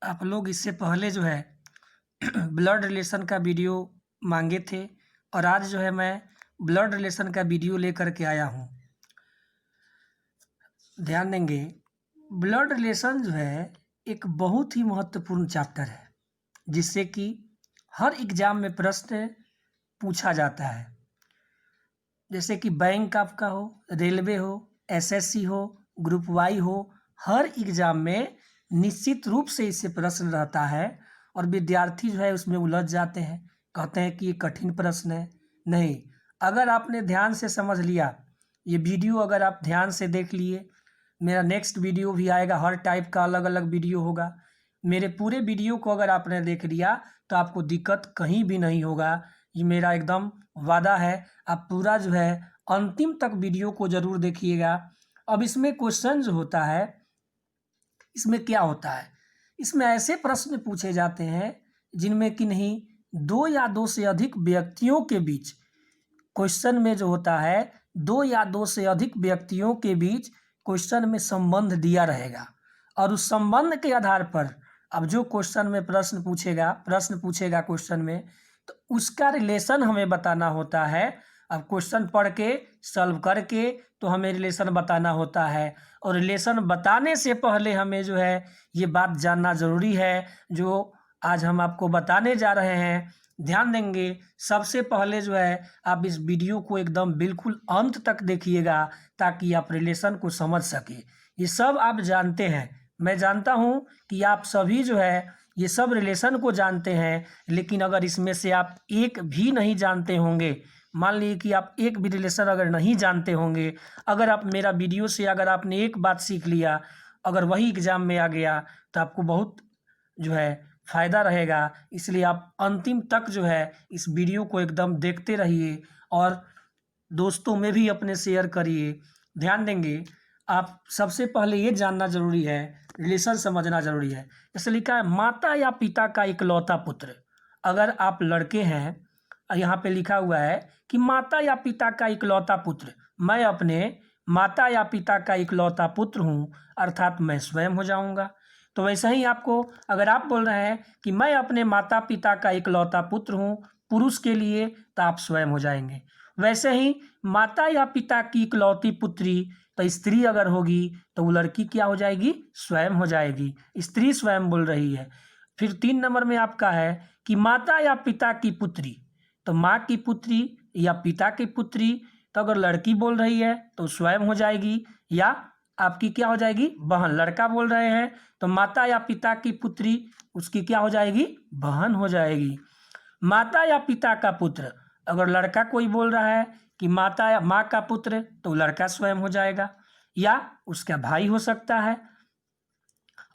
आप लोग इससे पहले जो है ब्लड रिलेशन का वीडियो मांगे थे और आज जो है मैं ब्लड रिलेशन का वीडियो लेकर के आया हूँ। ध्यान देंगे, ब्लड रिलेशन जो है एक बहुत ही महत्वपूर्ण चैप्टर है जिससे कि हर एग्जाम में प्रश्न पूछा जाता है। जैसे कि बैंक आपका हो, रेलवे हो, एसएससी हो, ग्रुप वाई हो, हर एग्जाम में निश्चित रूप से इससे प्रश्न रहता है और विद्यार्थी जो है उसमें उलझ जाते हैं, कहते हैं कि ये कठिन प्रश्न है। नहीं, अगर आपने ध्यान से समझ लिया, ये वीडियो अगर आप ध्यान से देख लिए, मेरा नेक्स्ट वीडियो भी आएगा, हर टाइप का अलग अलग वीडियो होगा। मेरे पूरे वीडियो को अगर आपने देख लिया तो आपको दिक्कत कहीं भी नहीं होगा, ये मेरा एकदम वादा है। आप पूरा जो है अंतिम तक वीडियो को ज़रूर देखिएगा। अब इसमें क्वेश्चन जो होता है, इसमें क्या होता है, इसमें ऐसे प्रश्न पूछे जाते हैं जिनमें कि नहीं दो या दो से अधिक व्यक्तियों के बीच, क्वेश्चन में जो होता है दो या दो से अधिक व्यक्तियों के बीच क्वेश्चन में संबंध दिया रहेगा और उस संबंध के आधार पर अब जो क्वेश्चन में प्रश्न पूछेगा क्वेश्चन में, तो उसका रिलेशन हमें बताना होता है। अब क्वेश्चन पढ़ के सॉल्व करके तो हमें रिलेशन बताना होता है और रिलेशन बताने से पहले हमें जो है ये बात जानना ज़रूरी है जो आज हम आपको बताने जा रहे हैं। ध्यान देंगे, सबसे पहले जो है आप इस वीडियो को एकदम बिल्कुल अंत तक देखिएगा ताकि आप रिलेशन को समझ सके। ये सब आप जानते हैं, मैं जानता हूँ कि आप सभी जो है ये सब रिलेशन को जानते हैं, लेकिन अगर इसमें से आप एक भी नहीं जानते होंगे, मान लीजिए कि आप एक भी रिलेशन अगर नहीं जानते होंगे, अगर आप मेरा वीडियो से अगर आपने एक बात सीख लिया, अगर वही एग्ज़ाम में आ गया तो आपको बहुत जो है फ़ायदा रहेगा। इसलिए आप अंतिम तक जो है इस वीडियो को एकदम देखते रहिए और दोस्तों में भी अपने शेयर करिए। ध्यान देंगे, आप सबसे पहले ये जानना ज़रूरी है, रिलेशन समझना ज़रूरी है। जैसे लिखा है माता या पिता का इकलौता पुत्र। अगर आप लड़के हैं, यहाँ पे लिखा हुआ है कि माता या पिता का इकलौता पुत्र, मैं अपने माता या पिता का इकलौता पुत्र हूँ, अर्थात मैं स्वयं हो जाऊँगा। तो वैसे ही आपको अगर आप बोल रहे हैं कि मैं अपने माता पिता का इकलौता पुत्र हूँ पुरुष के लिए, तो आप स्वयं हो जाएंगे। वैसे ही माता या पिता की इकलौती पुत्री, तो स्त्री अगर होगी तो वो लड़की क्या हो जाएगी, स्वयं हो जाएगी। स्त्री स्वयं बोल रही है। फिर 3 नंबर में आपका है कि माता या पिता की पुत्री, तो माँ की पुत्री या पिता की पुत्री, तो अगर लड़की बोल रही है तो स्वयं हो जाएगी या आपकी क्या हो जाएगी, बहन। लड़का बोल रहे हैं तो माता या पिता की पुत्री, उसकी क्या हो जाएगी, बहन हो जाएगी। माता या पिता का पुत्र, अगर लड़का कोई बोल रहा है कि माता या माँ का पुत्र, तो लड़का स्वयं हो जाएगा या उसका भाई हो सकता है।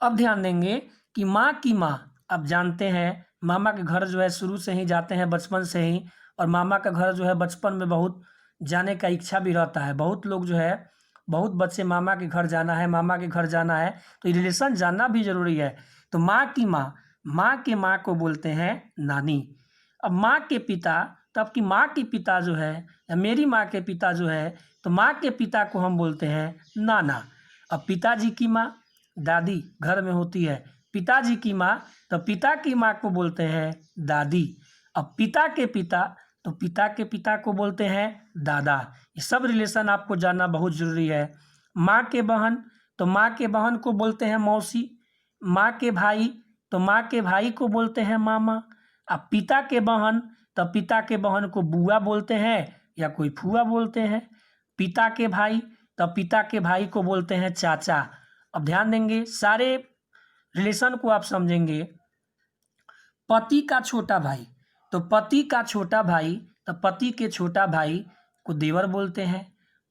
अब ध्यान देंगे कि माँ की माँ, अब जानते हैं मामा के घर जो है शुरू से ही जाते हैं, बचपन से ही, और मामा का घर जो है बचपन में बहुत जाने का इच्छा भी रहता है। बहुत लोग जो है, बहुत बच्चे मामा के घर जाना है, मामा के घर जाना है, तो रिलेशन जानना भी जरूरी है। तो माँ की माँ, माँ के माँ को बोलते हैं नानी। अब माँ के पिता, तो आपकी माँ के पिता जो है या मेरी माँ के पिता जो है, तो माँ के पिता को हम बोलते हैं नाना। अब पिताजी की माँ, दादी घर में होती है। पिताजी की माँ, तो पिता की माँ को बोलते हैं दादी। अब पिता के पिता, तो पिता के पिता को बोलते हैं दादा। ये सब रिलेशन आपको जानना बहुत ज़रूरी है। माँ के बहन, तो माँ के बहन को बोलते हैं मौसी। माँ के भाई, तो माँ के भाई को बोलते हैं मामा। अब पिता के बहन, तो पिता के बहन को बुआ बोलते हैं या कोई फूआ बोलते हैं। पिता के भाई, तो पिता के भाई को बोलते हैं चाचा। अब ध्यान देंगे, सारे रिलेशन को आप समझेंगे। पति का छोटा भाई, तो पति का छोटा भाई, तो पति के छोटा भाई को देवर बोलते हैं।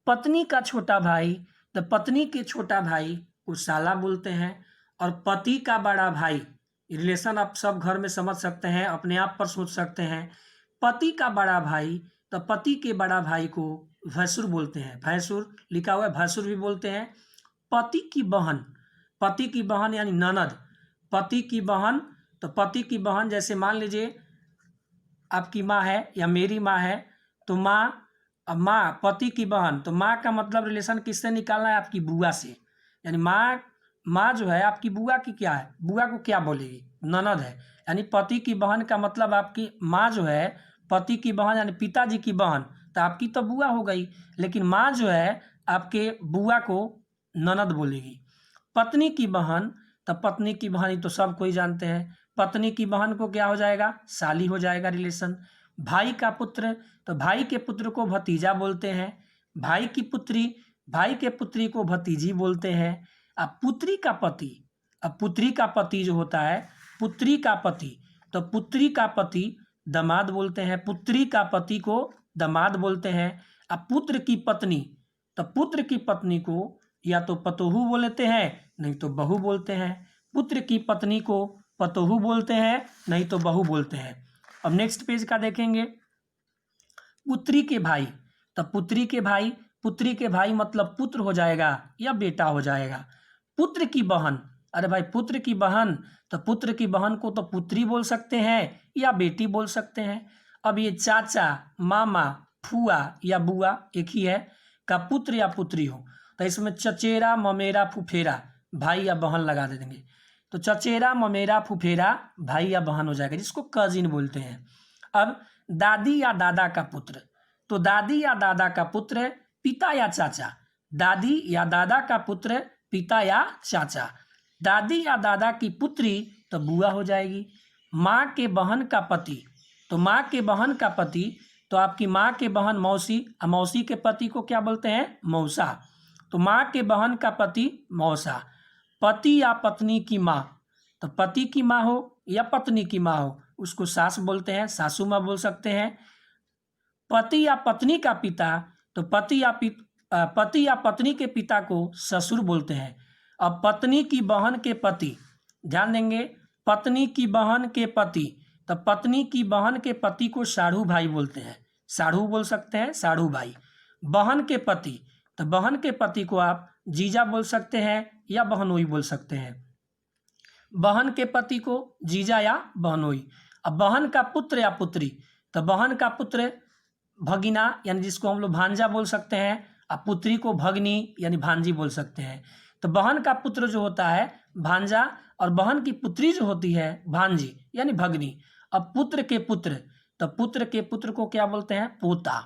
पत्नी का छोटा भाई, तो पत्नी के छोटा भाई को साला बोलते हैं। और पति का बड़ा भाई, रिलेशन आप सब घर में समझ सकते हैं, अपने आप पर सोच सकते हैं। पति का बड़ा भाई, तो पति के बड़ा भाई को भैंसुर बोलते हैं। भैंसुर लिखा हुआ है, भैंसुर भी बोलते हैं। पति की बहन, पति की बहन यानी ननद। पति की बहन, तो पति की बहन जैसे मान लीजिए आपकी माँ है या मेरी माँ है, तो माँ, अब माँ पति की बहन, तो माँ का मतलब रिलेशन किससे निकालना है, आपकी बुआ से। यानी माँ माँ जो है आपकी बुआ की क्या है, बुआ को क्या बोलेगी, ननद है। यानी पति की बहन का मतलब आपकी माँ जो है पति की बहन यानी पिताजी की बहन, तो आपकी तो बुआ हो गई, लेकिन माँ जो है आपके बुआ को ननद बोलेगी। पत्नी की बहन, तो पत्नी की बहन ही तो सब कोई जानते हैं, पत्नी की बहन को क्या हो जाएगा, साली हो जाएगा रिलेशन। भाई का पुत्र, तो भाई के पुत्र को भतीजा बोलते हैं। भाई की पुत्री, भाई के पुत्री को भतीजी बोलते हैं। अब पुत्री का पति, अब पुत्री का पति जो होता है, पुत्री का पति, तो पुत्री का पति दामाद बोलते हैं, पुत्री का पति को दामाद बोलते हैं। अब पुत्र की पत्नी, तो पुत्र की पत्नी को या तो पतोहू बोलते हैं नहीं तो बहू बोलते हैं। पुत्र की पत्नी को पतोहू बोलते हैं नहीं तो बहू बोलते हैं। अब नेक्स्ट पेज का देखेंगे, पुत्री के भाई, तो पुत्री के भाई, पुत्री के भाई मतलब पुत्र हो जाएगा या बेटा हो जाएगा। पुत्र की बहन, अरे भाई पुत्र की बहन, तो पुत्र की बहन को तो पुत्री बोल सकते हैं या बेटी बोल सकते हैं। अब ये चाचा, मामा, फुआ या बुआ एक ही है, का पुत्र या पुत्री हो, तो इसमें चचेरा, ममेरा, फुफेरा, भाई या बहन लगा दे देंगे। तो चचेरा, ममेरा, फुफेरा भाई या बहन हो जाएगा, जिसको कजिन बोलते हैं। अब दादी या दादा का पुत्र, तो दादी या दादा का पुत्र पिता या चाचा, दादी या दादा का पुत्र पिता या चाचा। दादी या दादा की पुत्री तो बुआ हो जाएगी। माँ के बहन का पति, तो माँ के बहन का पति, तो आपकी माँ के बहन मौसी, मौसी के पति को क्या बोलते हैं, मौसा। तो माँ के बहन का पति मौसा। पति या पत्नी की माँ, तो पति की माँ हो या पत्नी की माँ हो उसको सास बोलते हैं, सासू माँ बोल सकते हैं। पति या पत्नी का पिता, तो पति या पत्नी के पिता को ससुर बोलते हैं। अब पत्नी की बहन के पति, ध्यान देंगे, पत्नी की बहन के पति, तो पत्नी की बहन के पति को साढ़ू भाई बोलते हैं, साढ़ू बोल सकते हैं, साढ़ू भाई। बहन के पति, तो बहन के पति को आप जीजा बोल सकते हैं या बहनोई बोल सकते हैं। बहन के पति को जीजा या बहनोई। अब बहन का पुत्र या पुत्री, तो बहन का पुत्र भगिना यानी जिसको हम लोग भांजा बोल सकते हैं, अब पुत्री को भगनी यानी भांजी बोल सकते हैं। तो बहन का पुत्र जो होता है भांजा और बहन की पुत्री जो होती है भांजी यानी भगनी। अब पुत्र के पुत्र, तो पुत्र के पुत्र को क्या बोलते हैं, पोता।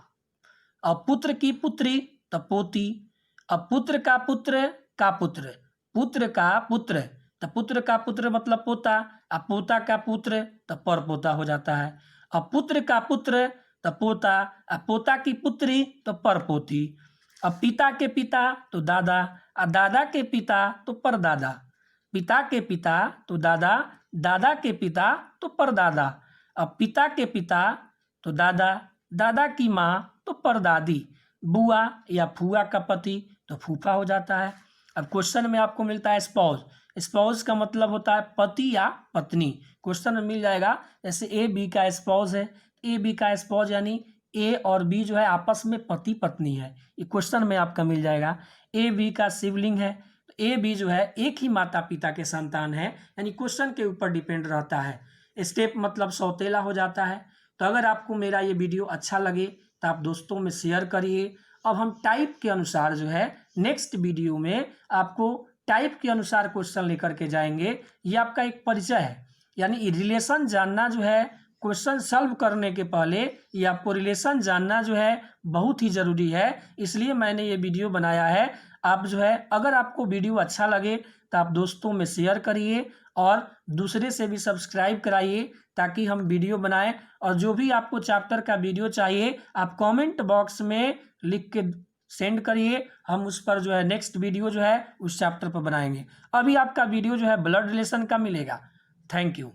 अब पुत्र की पुत्री तो पोती। अब पुत्र का पुत्र का पुत्र, पुत्र का पुत्र, तो पुत्र का पुत्र मतलब पोता। अब पोता का पुत्र तो परपोता हो जाता है। अब पुत्र का पुत्र तो पोता, अब पोता की पुत्री तो परपोती। अब पिता के पिता तो दादा, अब दादा के पिता तो परदादा, पिता के पिता तो दादा, दादा के पिता तो परदादा। अब पिता के पिता तो दादा, दादा की माँ तो परदादी। बुआ या फुआ का पति तो फूफा हो जाता है। अब क्वेश्चन में आपको मिलता है स्पाउस, स्पाउस का मतलब होता है पति या पत्नी। क्वेश्चन में मिल जाएगा, जैसे ए बी का स्पाउस है, ए बी का स्पाउस यानी ए और बी जो है आपस में पति पत्नी है, ये क्वेश्चन में आपका मिल जाएगा। ए बी का सिबलिंग है, तो ए बी जो है एक ही माता पिता के संतान है, यानी क्वेश्चन के ऊपर डिपेंड रहता है। स्टेप मतलब सौतेला हो जाता है। तो अगर आपको मेरा ये वीडियो अच्छा लगे तो आप दोस्तों में शेयर करिए। अब हम टाइप के अनुसार जो है नेक्स्ट वीडियो में आपको टाइप के अनुसार क्वेश्चन लेकर के जाएंगे। ये आपका एक परिचय है, यानी रिलेशन जानना जो है क्वेश्चन सॉल्व करने के पहले ये आपको रिलेशन जानना जो है बहुत ही ज़रूरी है, इसलिए मैंने ये वीडियो बनाया है। आप जो है अगर आपको वीडियो अच्छा लगे तो आप दोस्तों में शेयर करिए और दूसरे से भी सब्सक्राइब कराइए ताकि हम वीडियो बनाएं। और जो भी आपको चैप्टर का वीडियो चाहिए आप कमेंट बॉक्स में लिख के सेंड करिए, हम उस पर जो है नेक्स्ट वीडियो जो है उस चैप्टर पर बनाएंगे। अभी आपका वीडियो जो है ब्लड रिलेशन का मिलेगा। Thank you.